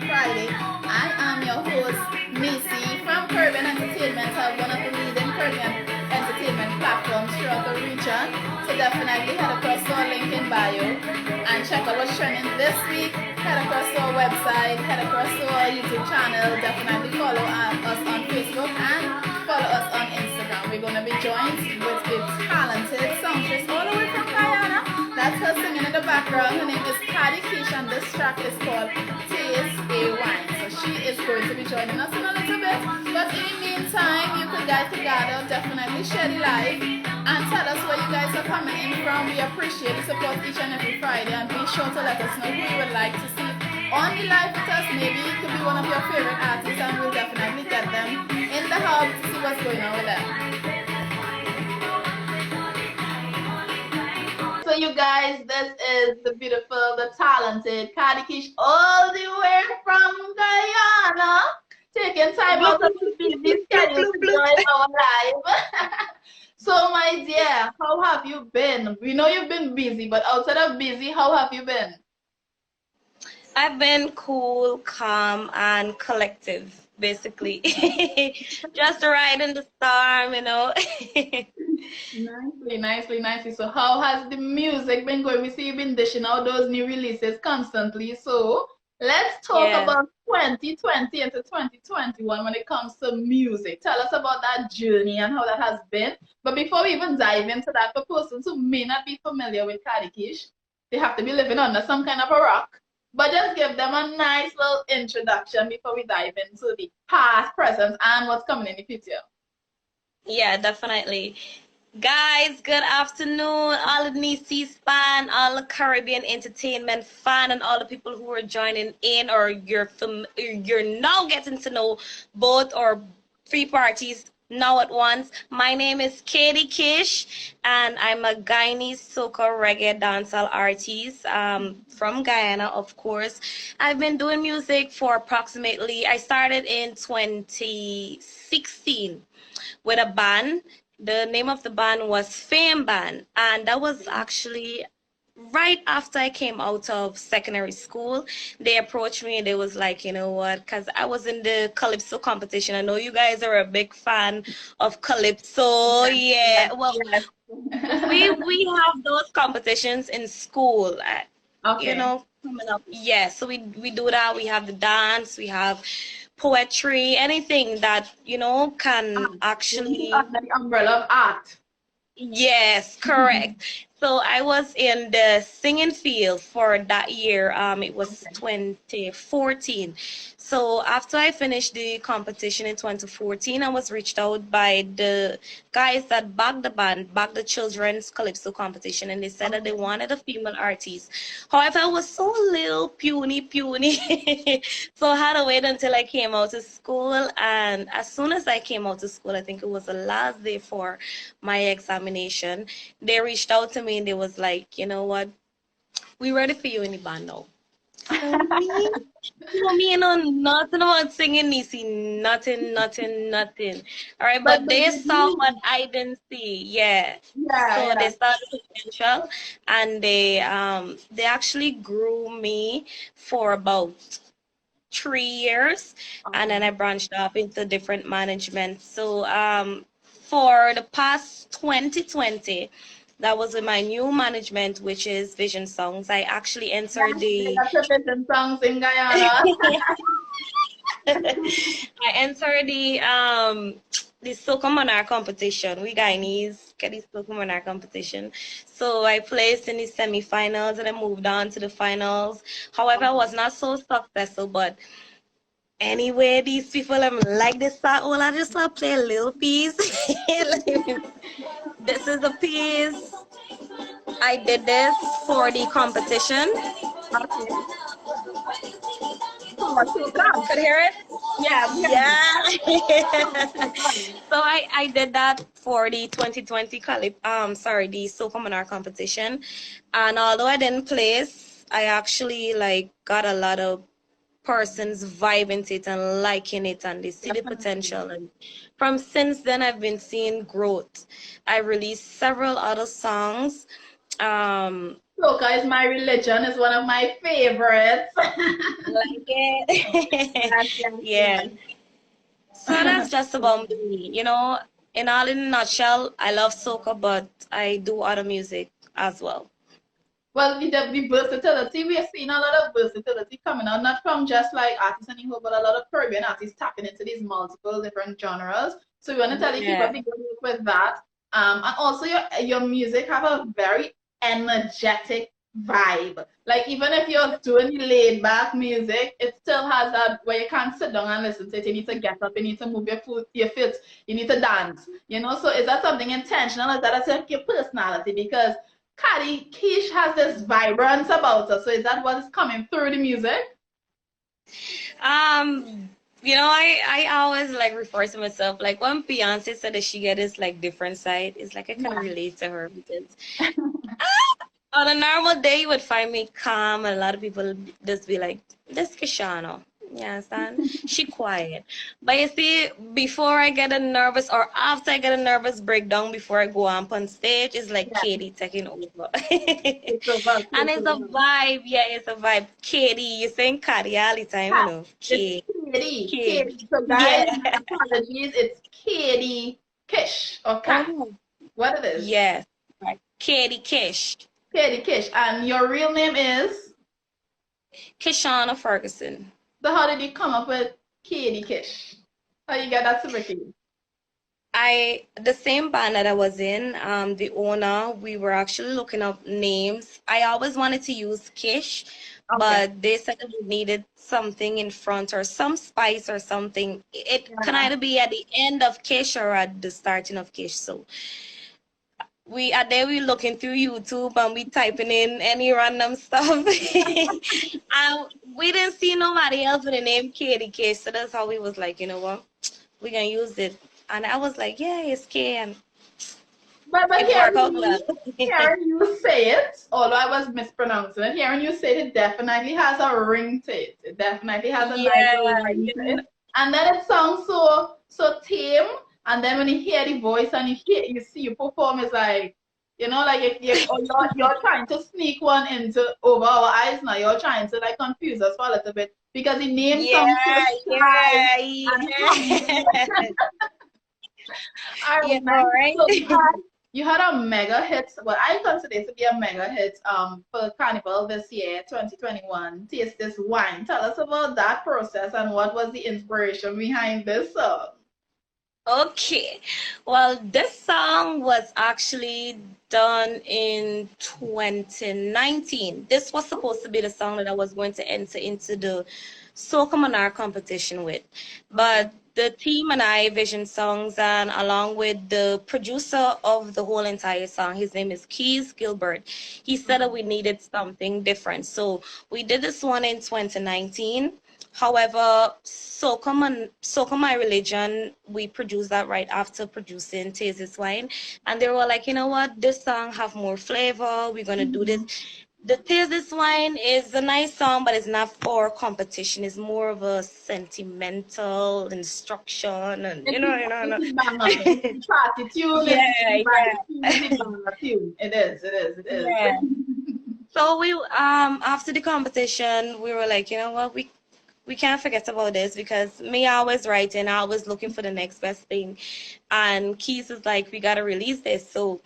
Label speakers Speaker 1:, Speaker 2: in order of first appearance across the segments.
Speaker 1: Friday. I am your host, Neicy from Caribbean Entertainment, one of the leading Caribbean entertainment platforms throughout the region. So definitely head across to our link in bio and check out what's trending this week. Head across to our website, head across to our YouTube channel. Definitely follow us on Facebook and follow us on Instagram. We're going to be joined with a talented songstress all the way from Guyana. That's her singing in the background. Her name is Kady Kish and this track is called Taste a Wine. So she is going to be joining us in a little bit. But in the meantime, you guys could gather, definitely share the live and tell us where you guys are coming in from. We appreciate the support each and every Friday, and be sure to let us know who you would like to see on the live with us. Maybe it could be one of your favorite artists, and we'll definitely get them in the hub to see what's going on with them. So you guys, this is the beautiful, the talented Kady Kish all the way from Guyana, taking time out of the busy schedule to join our live. So my dear, how have you been? We know you've been busy, but outside of busy, how have you been?
Speaker 2: I've been cool, calm, and collective, basically. Just riding the storm,
Speaker 1: Nicely. So how has the music been going? We see you've been dishing out those new releases constantly. So let's talk about 2020 into 2021 when it comes to music. Tell us about that journey and how that has been. But before we even dive into that, for persons who may not be familiar with Kady Kish, they have to be living under some kind of a rock. But just give them a nice little introduction before we dive into the past, present, and what's coming in the future.
Speaker 2: Yeah, definitely. Guys, good afternoon. All the Neicy's fan, all the Caribbean entertainment fan, and all the people who are joining in, or you're now getting to know both or three parties now at once. My name is Kady Kish, and I'm a Guyanese soca reggae dancehall artist from Guyana, of course. I've been doing music for approximately, I started in 2016 with a band. The name of the band was Fame Band, and that was actually right after I came out of secondary school. They approached me and they was like, you know what, because I was in the Calypso competition. I know you guys are a big fan of Calypso. Well, we have those competitions in school, coming up. Yeah, so we do that. We have the dance, we have poetry, anything that can actually
Speaker 1: under the umbrella of art.
Speaker 2: Yes, correct. So I was in the singing field for that year. It was 2014. So after I finished the competition in 2014, I was reached out by the guys that backed the band, backed the children's calypso competition, and they said that they wanted a female artist. However, I was so little, puny. So I had to wait until I came out of school. And as soon as I came out of school, I think it was the last day for my examination, they reached out to me and they was like, you know what, we ready for you in the band now. So me, nothing about singing, Neicy, nothing. All right, but they saw what I didn't see. They saw the potential, and they actually grew me for about 3 years, and then I branched off into different management. So for the past 2020, that was with my new management, which is Vision Songs. I actually entered
Speaker 1: the Vision Songs in Guyana.
Speaker 2: I entered the Soca Monarch competition. We Guyanese get the Soca Monarch competition. So I placed in the semifinals and I moved on to the finals. However, I was not so successful, but anyway, these people like this song. Well, I just want to play a little piece. This is a piece. I did this for the competition. Could hear it?
Speaker 1: Yeah.
Speaker 2: So I did that for the 2020 the Soca Monarch competition. And although I didn't place, I actually got a lot of persons vibing it and liking it, and they see the potential. And from since then, I've been seeing growth. I released several other songs.
Speaker 1: Soca is my religion. Is one of my favorites.
Speaker 2: Like it.
Speaker 1: Yes, yes,
Speaker 2: Yeah.
Speaker 1: yes.
Speaker 2: So that's just about me. In all in a nutshell, I love soca, but I do other music as well.
Speaker 1: Well, the versatility, we are seeing a lot of versatility coming out, not from just like artists anymore, but a lot of Caribbean artists tapping into these multiple different genres. So we want to tell you, keep up
Speaker 2: Yeah.
Speaker 1: the good work with that. And also your music have a very energetic vibe. Like even if you're doing laid back music, it still has that where you can't sit down and listen to it. You need to get up, you need to move your feet, you need to dance. So is that something intentional? Is that like your personality? Because Kady Kish has this vibrance about her. So is that what is coming through the music?
Speaker 2: I always like refer to myself like when Beyonce said that she get this like different side, it's like I can
Speaker 1: Yeah.
Speaker 2: relate to her because on a normal day you would find me calm and a lot of people just be like, this Kishano. You understand? She quiet. But you see, before I get a nervous or after I get a nervous breakdown before I go up on stage, it's like
Speaker 1: Yeah.
Speaker 2: Kady taking over.
Speaker 1: It's a vibe.
Speaker 2: And
Speaker 1: It's a
Speaker 2: it's a
Speaker 1: vibe.
Speaker 2: vibe, yeah, it's a vibe. Kady, you saying Kady all the time,
Speaker 1: Kat. It's
Speaker 2: K,
Speaker 1: Kady.
Speaker 2: K.
Speaker 1: Kady. So
Speaker 2: Yeah.
Speaker 1: guys, my apologies. It's Kady Kish or Kat.
Speaker 2: Oh,
Speaker 1: What it is?
Speaker 2: yes. Right. Kady Kish.
Speaker 1: Kady Kish. And your real name is?
Speaker 2: Kishana Ferguson.
Speaker 1: So how did you come up with Kady Kish? How you get that super key?
Speaker 2: The same band that I was in, the owner, we were actually looking up names. I always wanted to use Kish,
Speaker 1: Okay.
Speaker 2: but they said that we needed something in front or some spice or something. It can
Speaker 1: Yeah.
Speaker 2: either be at the end of Kish or at the starting of Kish. So we are there, we looking through YouTube and we typing in any random stuff. And we didn't see nobody else with the name Kady Kish. So that's how we was like, you know what? We can use it. And I was like, yeah, it's K, and
Speaker 1: But
Speaker 2: it worked out well.
Speaker 1: hearing you say it, although I was mispronouncing it, hearing you say it definitely has a ring to it. It definitely has a nice
Speaker 2: Yeah,
Speaker 1: little ring to it. And then it sounds so tame. And then when you hear the voice and you see you perform, it's like, like if you're trying to sneak one into over our eyes now. You're trying to like confuse us for a little bit because the name
Speaker 2: yeah,
Speaker 1: sounds so shy
Speaker 2: yeah,
Speaker 1: and humble.
Speaker 2: yeah.
Speaker 1: All
Speaker 2: Yeah,
Speaker 1: right.
Speaker 2: right.
Speaker 1: So you had a mega hit. Well, I consider it to be a mega hit for Carnival this year, 2021. Taste This Wine. Tell us about that process and what was the inspiration behind this song.
Speaker 2: Okay. Well, this song was actually done in 2019. This was supposed to be the song that I was going to enter into the Soca Monarch competition with.
Speaker 1: Okay.
Speaker 2: But the team and I vision songs, and along with the producer of the whole entire song, his name is Keys Gilbert. He said that we needed something different. So we did this one in 2019. However, Soca My Religion, we produced that right after producing Taste This Wine. And they were like, you know what, this song have more flavor. We're going to do this.
Speaker 1: Mhm.
Speaker 2: The Taste This Wine is a nice song, but it's not for competition. It's more of a sentimental instruction and,
Speaker 1: It's the banger. It's the party tune. It's
Speaker 2: Yeah,
Speaker 1: the
Speaker 2: yeah,
Speaker 1: vibe tune. It's the banger tune. It is. It is. It
Speaker 2: yeah.
Speaker 1: is.
Speaker 2: So we after the competition, we were like, you know what, we can't forget about this because me always writing, always looking for the next best thing. And Keys is like, we gotta release this. So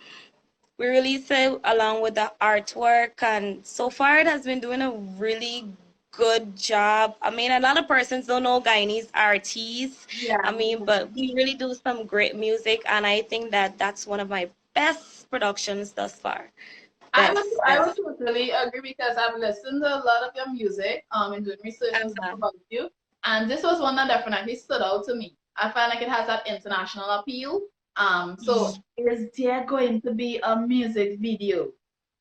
Speaker 2: we released it along with the artwork, and so far it has been doing a really good job. I mean, a lot of persons don't know Guyanese artists.
Speaker 1: Yeah.
Speaker 2: I mean, but we really do some great music, and I think that that's one of my best productions thus far.
Speaker 1: I would
Speaker 2: Best,
Speaker 1: I would
Speaker 2: best.
Speaker 1: totally agree because I've listened to a lot of your music, and doing research and stuff
Speaker 2: Uh-huh.
Speaker 1: about you. And this was one that definitely stood out to me. I find like it has that international appeal. So is there going to be a music video?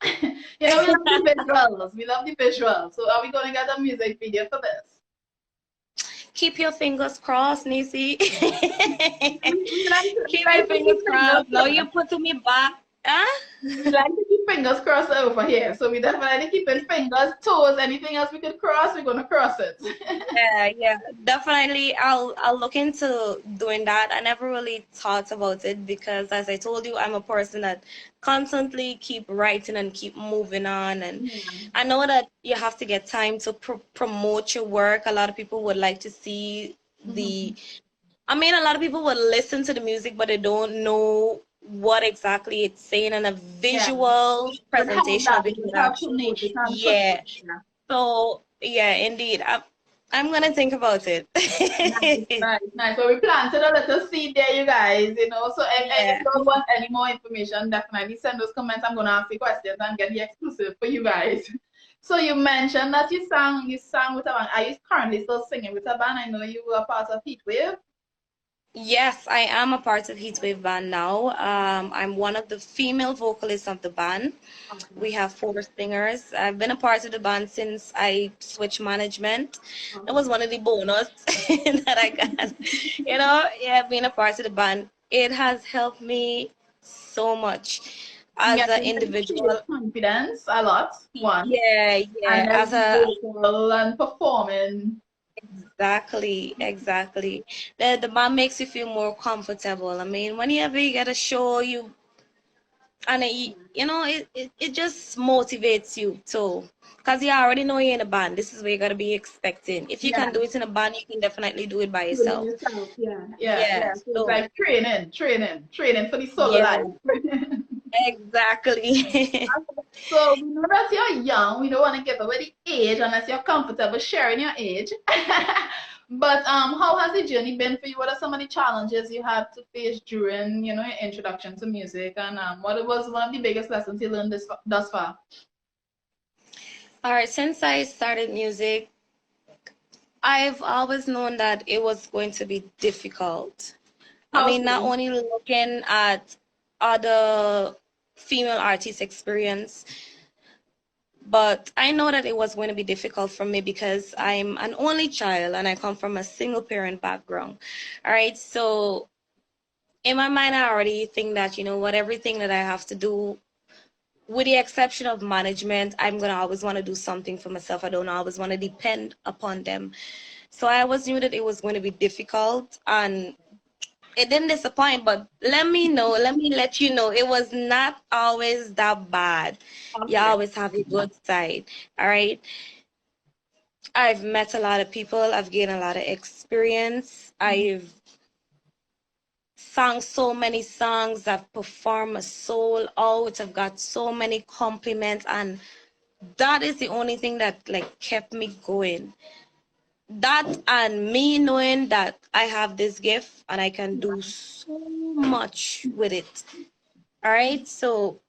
Speaker 1: We love the visuals. We love the visuals. So are we going to get a music video for this?
Speaker 2: Keep your fingers crossed, Neicy.
Speaker 1: We like to, we
Speaker 2: Keep your
Speaker 1: like to
Speaker 2: fingers
Speaker 1: keep fingers
Speaker 2: crossed. Now you're
Speaker 1: crossed.
Speaker 2: putting me back. Ah?
Speaker 1: We like to keep fingers crossed over here. So we definitely keeping fingers, toes, anything else we could cross, we're gonna cross it.
Speaker 2: Yeah, yeah, definitely. I'll look into doing that. I never really thought about it because, as I told you, I'm a person that constantly keep writing and keep moving on. And
Speaker 1: Yeah.
Speaker 2: I know that you have to get time to promote your work. A lot of people would like to see
Speaker 1: Mm-hmm.
Speaker 2: the. I mean, a lot of people would listen to the music, but they don't know what exactly it's saying, and a
Speaker 1: Yeah.
Speaker 2: visual
Speaker 1: Would help
Speaker 2: presentation
Speaker 1: that.
Speaker 2: of it
Speaker 1: It would
Speaker 2: would
Speaker 1: help
Speaker 2: actually,
Speaker 1: promote it and push
Speaker 2: yeah.
Speaker 1: it. Yeah.
Speaker 2: So yeah, indeed. I'm gonna think about it.
Speaker 1: Nice, nice, nice. So we planted a little seed there, you guys, you know. So if
Speaker 2: Yeah.
Speaker 1: you want any more information, definitely send those comments. I'm gonna ask you questions and get the exclusive for you guys. So you mentioned that you sang with a band. Are you currently still singing with a band? I know you were part of Heatwave.
Speaker 2: Yes, I am a part of Heatwave band now. I'm one of the female vocalists of the band.
Speaker 1: Okay.
Speaker 2: We have four singers. I've been a part of the band since I switched management. That was
Speaker 1: Okay.
Speaker 2: one of the bonus that I got. Yeah, being a part of the band, it has helped me so much
Speaker 1: And
Speaker 2: as an
Speaker 1: getting ready
Speaker 2: individual.
Speaker 1: stage confidence a lot, one.
Speaker 2: Yeah,
Speaker 1: And
Speaker 2: yeah.
Speaker 1: then vocal and performing.
Speaker 2: Exactly, exactly. The band makes you feel more comfortable. I mean, whenever you get a show, and it just motivates you too, because you already know you're in a band. This is what you gotta be expecting. If you
Speaker 1: Yeah.
Speaker 2: can do it in a band, you can definitely do it by
Speaker 1: Building
Speaker 2: yourself.
Speaker 1: yourself. Yeah, yeah,
Speaker 2: Yeah.
Speaker 1: yeah. So it's
Speaker 2: So
Speaker 1: like training for the solo
Speaker 2: yeah,
Speaker 1: life.
Speaker 2: exactly.
Speaker 1: So we know that you're young. We don't want to give away the age unless you're comfortable sharing your age. But how has the journey been for you? What are some of the challenges you had to face during, your introduction to music? And what was one of the biggest lessons you learned thus far?
Speaker 2: All right. Since I started music, I've always known that it was going to be difficult. I
Speaker 1: How
Speaker 2: mean, not
Speaker 1: so?
Speaker 2: only looking at other female artists' experience, but I know that it was going to be difficult for me because I'm an only child and I come from a single parent background. All right. So in my mind, I already think that, what, everything that I have to do, with the exception of management, I'm going to always want to do something for myself. I don't always want to depend upon them. So I always knew that it was going to be difficult, and it didn't disappoint, but let you know, it was not always that bad. You
Speaker 1: Okay.
Speaker 2: always have a good side. All right. I've met a lot of people. I've gained a lot of experience. I've sung so many songs. I've performed a soul out. I've got so many compliments, and that is the only thing that like kept me going. That and me knowing that I have this gift and I can do so much with it. All right. So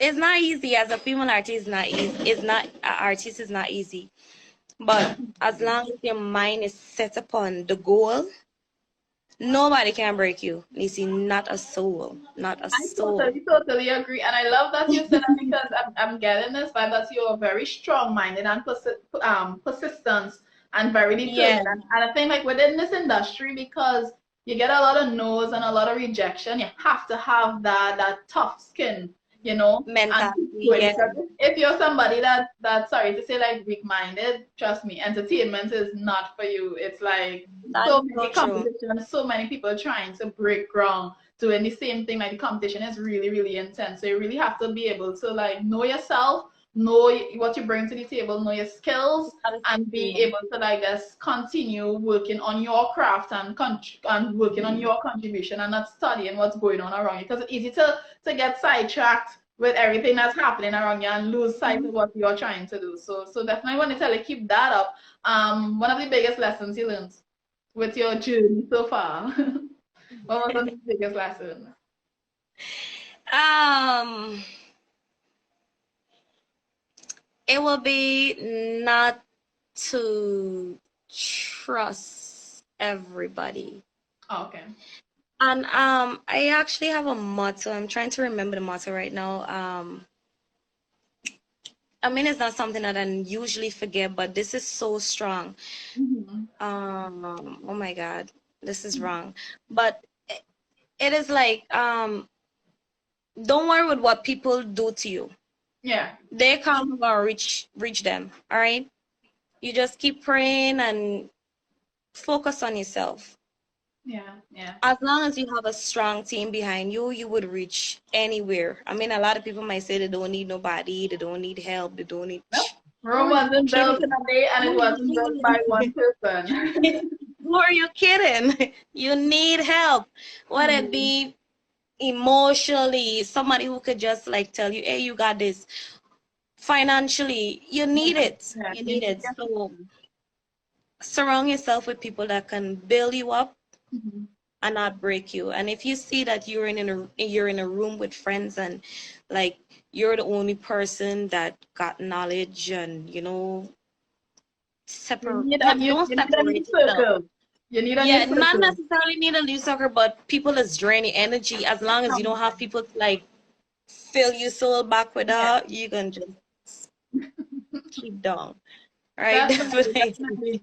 Speaker 2: it's not easy as a female artist. Not easy. It's not artist is not easy. But as long as your mind is set upon the goal, nobody can break you. Nisi, not a soul. Not a
Speaker 1: I
Speaker 2: soul.
Speaker 1: totally agree. And I love that you said that because I'm getting this vibe that you're very strong-minded and persistent and very
Speaker 2: Yeah.
Speaker 1: determined. And I think like within this industry, because you get a lot of no's and a lot of rejection, you have to have that tough skin, and keep
Speaker 2: Mentality.
Speaker 1: going.
Speaker 2: Yeah.
Speaker 1: Because if you're somebody that sorry to say like weak-minded, trust me, entertainment is not for you. It's like
Speaker 2: That
Speaker 1: so
Speaker 2: is
Speaker 1: many
Speaker 2: so true.
Speaker 1: competitions, so many people trying to break ground doing the same thing. Like the competition is really really intense, so you really have to be able to like know yourself, know what you bring to the table, know your skills,
Speaker 2: That is so
Speaker 1: and be
Speaker 2: true.
Speaker 1: able to like just continue working on your craft and working on your contribution and not studying what's going on around you, because it's easy to get sidetracked with everything that's happening around you and lose sight of what you're trying to do. So definitely want to tell you keep that up. One of the biggest lessons you learned with your journey so far. What was the biggest lesson?
Speaker 2: Um, it will be not to trust everybody.
Speaker 1: Oh, okay.
Speaker 2: And I actually have a motto. I'm trying to remember the motto right now. I mean, it's not something that I usually forget, but this is so strong.
Speaker 1: Mm-hmm.
Speaker 2: Oh my God, this is wrong. But it is like don't worry with what people do to you.
Speaker 1: Yeah.
Speaker 2: They come or reach them. All right. You just keep praying and focus on yourself.
Speaker 1: Yeah. Yeah.
Speaker 2: As long as you have a strong team behind you, you would reach anywhere. I mean, a lot of people might say they don't need nobody, they don't need help, they don't need.
Speaker 1: Nope.
Speaker 2: Who
Speaker 1: Rome
Speaker 2: are you
Speaker 1: wasn't built in
Speaker 2: kidding?
Speaker 1: a day, and
Speaker 2: Who
Speaker 1: it
Speaker 2: are you
Speaker 1: wasn't built by one
Speaker 2: kidding?
Speaker 1: person.
Speaker 2: Who are you kidding? You need help. Whether it
Speaker 1: Mhm.
Speaker 2: be emotionally, somebody who could just like tell you, hey, you got this. Financially, you need
Speaker 1: Yeah.
Speaker 2: it.
Speaker 1: Yeah.
Speaker 2: You
Speaker 1: You
Speaker 2: need
Speaker 1: need
Speaker 2: it. So
Speaker 1: everything.
Speaker 2: surround yourself with people that can build you up
Speaker 1: Mhm.
Speaker 2: and not break you. And if you see that you're in a room with friends and like you're the only person that got knowledge and don't
Speaker 1: You need a new
Speaker 2: separate yourself.
Speaker 1: circle. You need a new
Speaker 2: Yeah, not
Speaker 1: circle.
Speaker 2: necessarily need a new sucker, but people that's draining energy. As long as you don't have people to like fill your soul back with
Speaker 1: Yeah.
Speaker 2: that, you can just keep down. Right?
Speaker 1: Definitely,
Speaker 2: Definitely.
Speaker 1: definitely.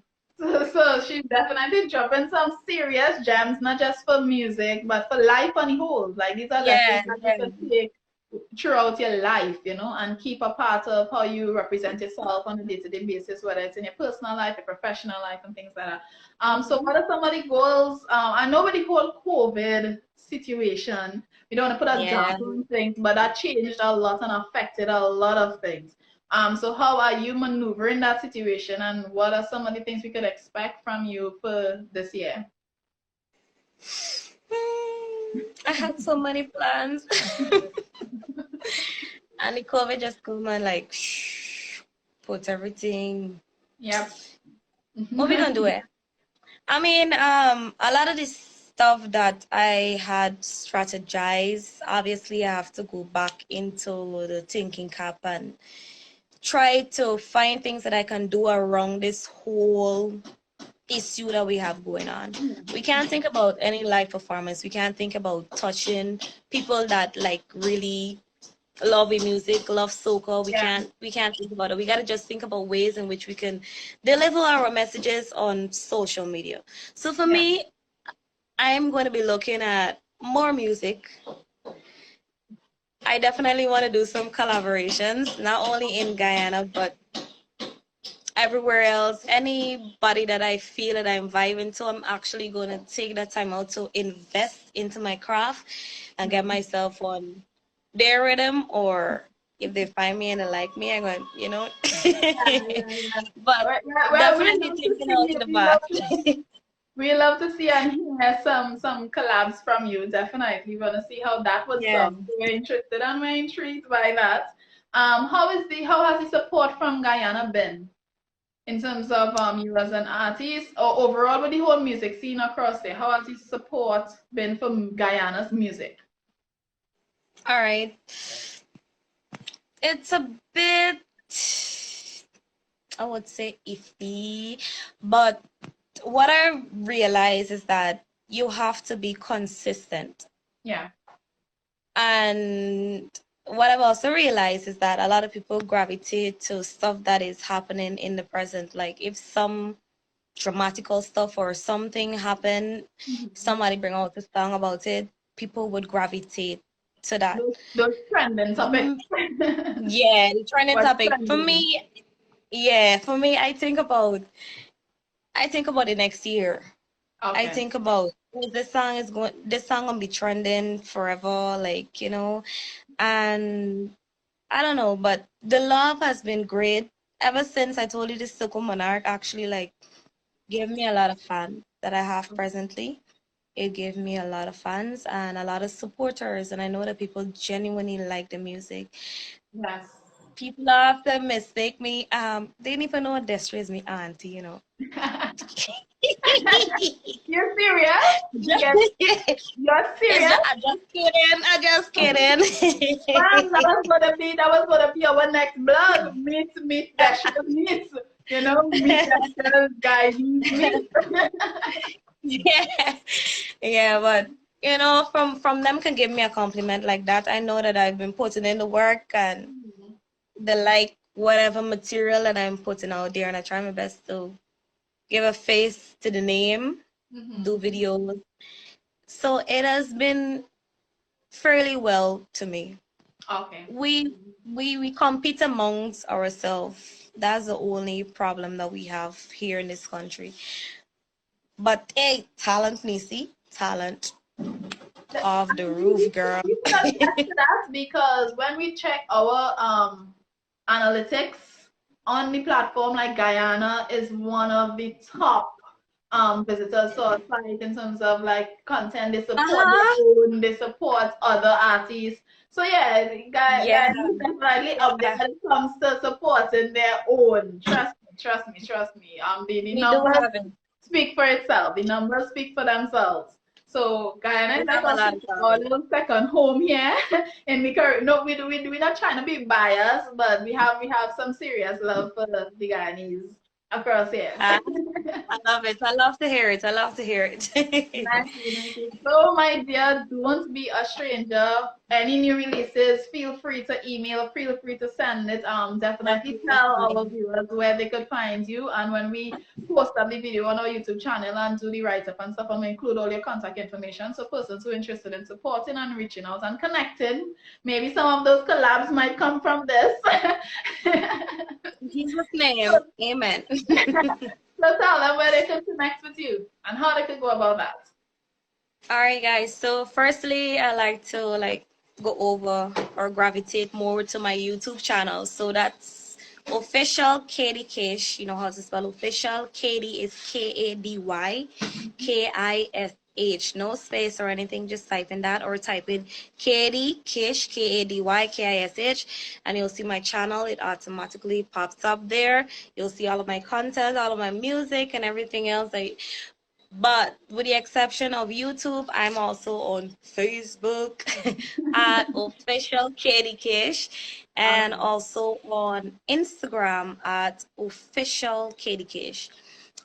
Speaker 1: So she's definitely dropping some serious gems, not just for music, but for life on the whole. Like these are lessons
Speaker 2: Yeah,
Speaker 1: that you
Speaker 2: yeah.
Speaker 1: can take throughout your life, and keep a part of how you represent yourself on a day-to-day basis, whether it's in your personal life, your professional life, and things like that. So
Speaker 2: Mhm.
Speaker 1: what are some of the goals? I know with the whole COVID situation, we don't want to put a
Speaker 2: Yeah.
Speaker 1: damper on things, but that changed a lot and affected a lot of things. So how are you maneuvering that situation, and what are some of the things we could expect from you for this year?
Speaker 2: I had so many plans. And the COVID just come and like put everything.
Speaker 1: Yep.
Speaker 2: What we gonna do it? I mean, a lot of this stuff that I had strategized, obviously I have to go back into the thinking cap and try to find things that I can do around this whole issue that we have going on. We can't think about any live performance. We can't think about touching people that like really love the music, love soca. We
Speaker 1: Yeah.
Speaker 2: can't think about it. We gotta just think about ways in which we can deliver our messages on social media. So for
Speaker 1: Yeah.
Speaker 2: me, I'm going to be looking at more music. I definitely want to do some collaborations, not only in Guyana but everywhere else. Anybody that I feel that I'm vibing to, I'm actually going to take that time out to invest into my craft and get myself on their rhythm, or if they find me and they like me, I'm going,
Speaker 1: Yeah, yeah.
Speaker 2: but
Speaker 1: Well, we
Speaker 2: definitely
Speaker 1: love to
Speaker 2: thinking out
Speaker 1: see,
Speaker 2: to the box.
Speaker 1: we love to see and hear some collabs from you. Definitely, we want to see how that would
Speaker 2: Yeah.
Speaker 1: sound. So we're interested and we're intrigued by that. How has the support from Guyana been in terms of you as an artist, or overall with the whole music scene across there? How has the support been from Guyana's music?
Speaker 2: All right. It's a bit, I would say, iffy, but what I realize is that you have to be consistent.
Speaker 1: Yeah.
Speaker 2: And what I've also realized is that a lot of people gravitate to stuff that is happening in the present. Like if some dramatical stuff or something happened,
Speaker 1: Mhm.
Speaker 2: somebody bring out a song about it, people would gravitate to that.
Speaker 1: Those trending topics.
Speaker 2: Yeah, the trending
Speaker 1: What's
Speaker 2: topic. For
Speaker 1: trending?
Speaker 2: me, yeah, for me, I think about the next year. I
Speaker 1: Okay.
Speaker 2: think about this song gonna be trending forever, and I don't know, but the love has been great ever since I told you this Silco Monarch actually like gave me a lot of fans that I have presently. It gave me a lot of fans and a lot of supporters, and I know that people genuinely like the music.
Speaker 1: Yes.
Speaker 2: People often mistake me. They didn't even know Desiree is me auntie.
Speaker 1: You're serious? Yes, you're
Speaker 2: It's
Speaker 1: serious?
Speaker 2: just, I'm just kidding. I'm just
Speaker 1: Mom,
Speaker 2: kidding.
Speaker 1: that was gonna be our next blog. Meet Dashiell meets. Meet Dashiell Guyanese meets.
Speaker 2: Yeah, yeah, but from them can give me a compliment like that. I know that I've been putting in the work and they like whatever material that I'm putting out there, and I try my best to give a face to the name, do
Speaker 1: Mhm.
Speaker 2: videos. So it has been fairly well to me.
Speaker 1: Okay.
Speaker 2: We compete amongst ourselves. That's the only problem that we have here in this country. But hey, talent, Nisi, talent off the roof, girl.
Speaker 1: You can attest to that because when we check our analytics on the platform, like Guyana is one of the top visitors to our site in terms of like content. They support their
Speaker 2: Uh-huh.
Speaker 1: own, they support other artists. So yeah,
Speaker 2: Yeah,
Speaker 1: Guyana is definitely up there
Speaker 2: yeah.
Speaker 1: when it comes to supporting their own. Trust me, trust me, trust me. The
Speaker 2: We do
Speaker 1: numbers
Speaker 2: have it.
Speaker 1: speak for itself. The numbers speak for themselves. So Guyana
Speaker 2: We
Speaker 1: is like
Speaker 2: have a lot of
Speaker 1: our
Speaker 2: talent.
Speaker 1: little second home here in the current. No, we're not trying to be biased, but we have some serious love for the Guyanese across here.
Speaker 2: Huh? I love it. I love to hear it. I love to hear it.
Speaker 1: Nicely, nicely. So, my dear, don't be a stranger. Any new releases, feel free to email, feel free to send it. Definitely tell our
Speaker 2: Definitely.
Speaker 1: viewers where they could find you. And when we post up the video on our YouTube channel and do the write up and stuff, I'm gonna include all your contact information. So, persons who are interested in supporting and reaching out and connecting, maybe some of those collabs might come from this.
Speaker 2: In Jesus' name, amen.
Speaker 1: So, tell them where they can connect with you and how they could go about that.
Speaker 2: All right, guys. So firstly, I like to go over or gravitate more to my YouTube channel. So that's official Kady Kish. You know how to spell official. Kady is Kady Kish. No space or anything. Just type in that or type in Kady Kish, Kadykish, and you'll see my channel. It automatically pops up there. You'll see all of my content, all of my music, and everything else. But with the exception of YouTube, I'm also on Facebook at official Kady Kish and
Speaker 1: Awesome.
Speaker 2: also on Instagram at official Kady Kish.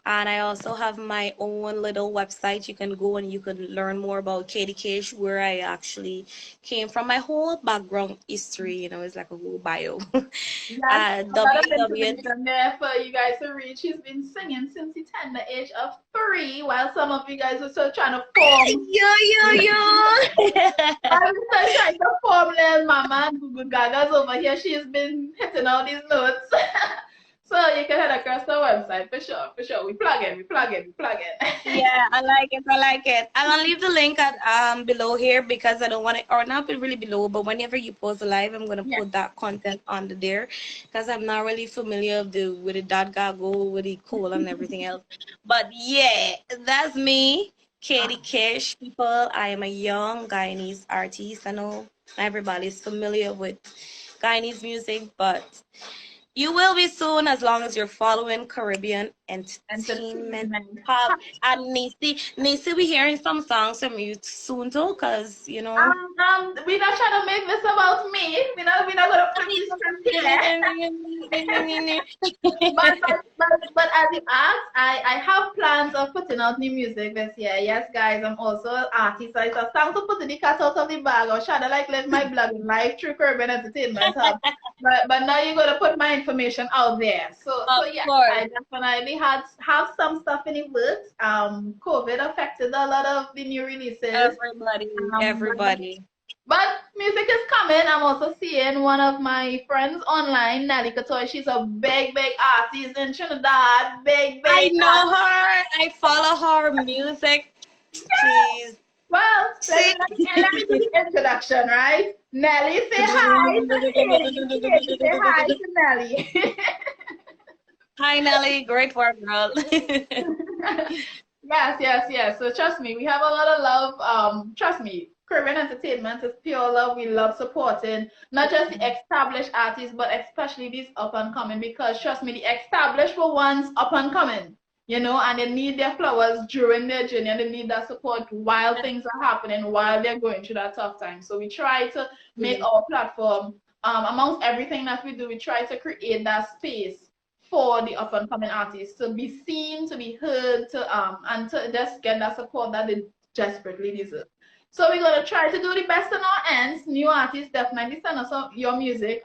Speaker 2: And I also have my own little website. You can go and you can learn more about Kady Kish, where I actually came from. My whole background history, it's like a whole bio.
Speaker 1: Yes, a lot of
Speaker 2: www.
Speaker 1: information there for you guys to reach. She's been singing since the tender age of 3, while some of you guys are still trying to form.
Speaker 2: Yo, yo, yo.
Speaker 1: I'm still trying to form little mama and Google Gaga's over here. She's been hitting all these notes. So you can head across the website for sure, for sure. We plug in, we plug in, we plug in.
Speaker 2: Yeah, I like it. I like it. I'm gonna leave the link at below here because I don't want it, or not really below, but whenever you post a live, I'm gonna
Speaker 1: Yeah.
Speaker 2: put that content under there because I'm not really familiar with the dot go with the cool and everything else. But yeah, that's me, Kady Kish. People, I am a young Guyanese artist. I know everybody's familiar with Guyanese music, but you will be soon as long as you're following Caribbean entertainment
Speaker 1: Entertainment.
Speaker 2: pop. And Nisi, we hearing some songs from you soon too, cause
Speaker 1: We're not trying to make this about me. We're not gonna put this here. But as you asked, I have plans of putting out new music this year. Yes, guys, I'm also an artist. So it's a time to put the cat out of the bag or try to like live my blogging life through Caribbean Entertainment Hub. But now you're gonna put my information out there. So
Speaker 2: Of
Speaker 1: yeah,
Speaker 2: course,
Speaker 1: I definitely have some stuff in the works. COVID affected a lot of the new releases.
Speaker 2: everybody,
Speaker 1: But
Speaker 2: everybody.
Speaker 1: music is coming. I'm also seeing one of my friends online, Nelly Katoy. She's a big, big artist in Trinidad. Big,
Speaker 2: I
Speaker 1: big
Speaker 2: know
Speaker 1: artist.
Speaker 2: her. I follow her music. She's
Speaker 1: Well,
Speaker 2: she.
Speaker 1: let me do the introduction, right? Nelly, say hi to Katie. Katie, say hi to Nelly.
Speaker 2: Hi Nelly, great work, girl.
Speaker 1: Yes, yes, yes. So trust me, we have a lot of love. Trust me, Caribbean Entertainment is pure love. We love supporting not just the established artists, but especially these up and coming. Because trust me, the established were once up and coming, and they need their flowers during their journey, and they need that support while things are happening, while they're going through that tough time. So we try to make our platform, amongst everything that we do, we try to create that space for the up and coming artists to be seen, to be heard, and to just get that support that they desperately deserve. So we're gonna try to do the best on our ends. New artists definitely send us your music.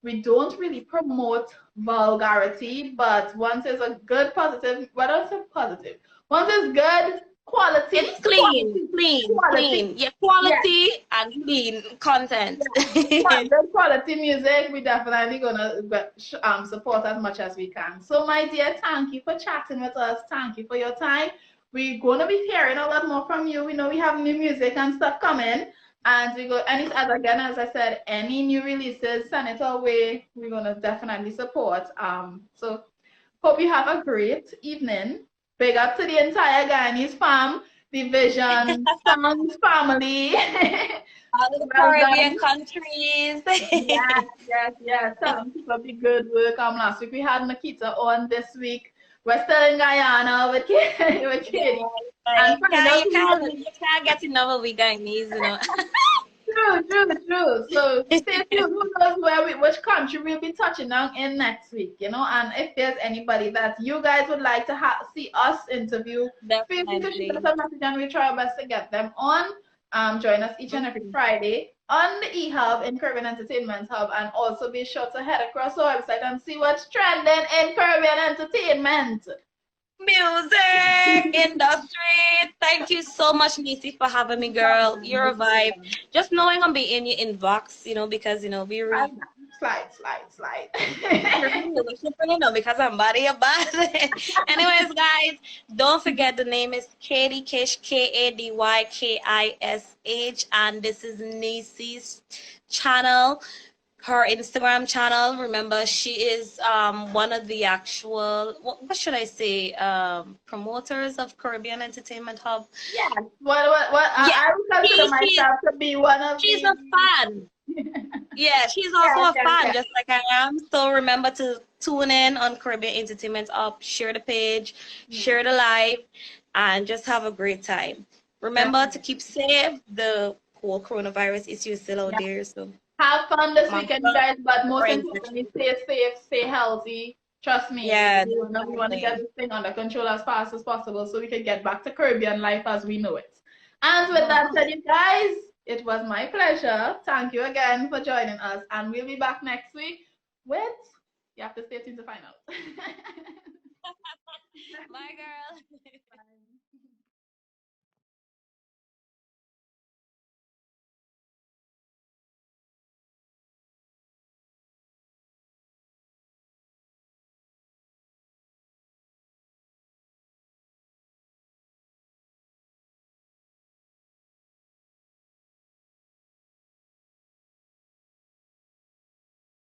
Speaker 1: We don't really promote vulgarity, but once it's a good positive, what else is positive? Once it's good Quality,
Speaker 2: It's clean,
Speaker 1: quality,
Speaker 2: clean,
Speaker 1: quality.
Speaker 2: clean. Yeah,
Speaker 1: Yes,
Speaker 2: quality and clean content.
Speaker 1: yes. Good quality music. We definitely gonna support as much as we can. So, my dear, thank you for chatting with us. Thank you for your time. We're gonna be hearing a lot more from you. We know we have new music and stuff coming. And we go any as again as I said, any new releases, send it our way. We're gonna definitely support. So hope you have a great evening. Big up to the entire Guyanese fam, the Vision Sons family.
Speaker 2: All the
Speaker 1: Well
Speaker 2: Caribbean
Speaker 1: done.
Speaker 2: countries.
Speaker 1: Yes, yes, yes. Tell them keep up the good work. Last week we had Nikita on. This week we're still in Guyana with, with
Speaker 2: Yeah,
Speaker 1: Kady.
Speaker 2: like,
Speaker 1: And find out who will be.
Speaker 2: you can't get enough of we Guyanese, you know.
Speaker 1: True, true, true. So stay tuned. Who knows which country we'll be touching on in next week, you know? And if there's anybody that you guys would like to see us interview, feel free to shoot us
Speaker 2: Definitely.
Speaker 1: a message and we try our best to get them on. Join us each and every
Speaker 2: Mhm.
Speaker 1: Friday on the E-Hub in Caribbean Entertainment Hub, and also be sure to head across our website and see what's trending in Caribbean Entertainment.
Speaker 2: Music industry. Thank you so much, Neicy, for having me,
Speaker 1: No
Speaker 2: girl.
Speaker 1: problem,
Speaker 2: You're
Speaker 1: no
Speaker 2: a vibe.
Speaker 1: problem.
Speaker 2: Just knowing I'm be in your inbox, you know, because you know
Speaker 1: Slide, slide, slide.
Speaker 2: we're shipping, you know, because I'm body a bad. Anyways, guys, don't forget the name is Kady Kish, Kadykish, and this is Neicy's channel, her Instagram channel. Remember, she is one of the actual what should I say promoters of Caribbean Entertainment Hub.
Speaker 1: Yes. What
Speaker 2: Yeah,
Speaker 1: I would consider
Speaker 2: she, she's
Speaker 1: myself to be one of
Speaker 2: she's
Speaker 1: the.
Speaker 2: a fan. Yeah, she's also
Speaker 1: Yes,
Speaker 2: a
Speaker 1: yes,
Speaker 2: fan,
Speaker 1: yes.
Speaker 2: just like I am. So remember to tune in on Caribbean Entertainment Up, share the page,
Speaker 1: Yes,
Speaker 2: share the live, and just have a great time. Remember to
Speaker 1: definitely.
Speaker 2: keep safe. The whole coronavirus issue is still out
Speaker 1: Yeah.
Speaker 2: there, so
Speaker 1: Have fun this
Speaker 2: mask
Speaker 1: weekend, you
Speaker 2: up
Speaker 1: guys. But
Speaker 2: or
Speaker 1: most
Speaker 2: infection.
Speaker 1: importantly, stay safe, stay healthy. Trust me,
Speaker 2: Yeah,
Speaker 1: we wanna get
Speaker 2: definitely.
Speaker 1: this thing under control as fast as possible so we can get back to Caribbean life as we know it. And with that
Speaker 2: Mhm.
Speaker 1: said, you guys, it was my pleasure. Thank you again for joining us, and we'll be back next week with. You have to stay tuned to find out.
Speaker 2: Bye, girl.
Speaker 1: Bye.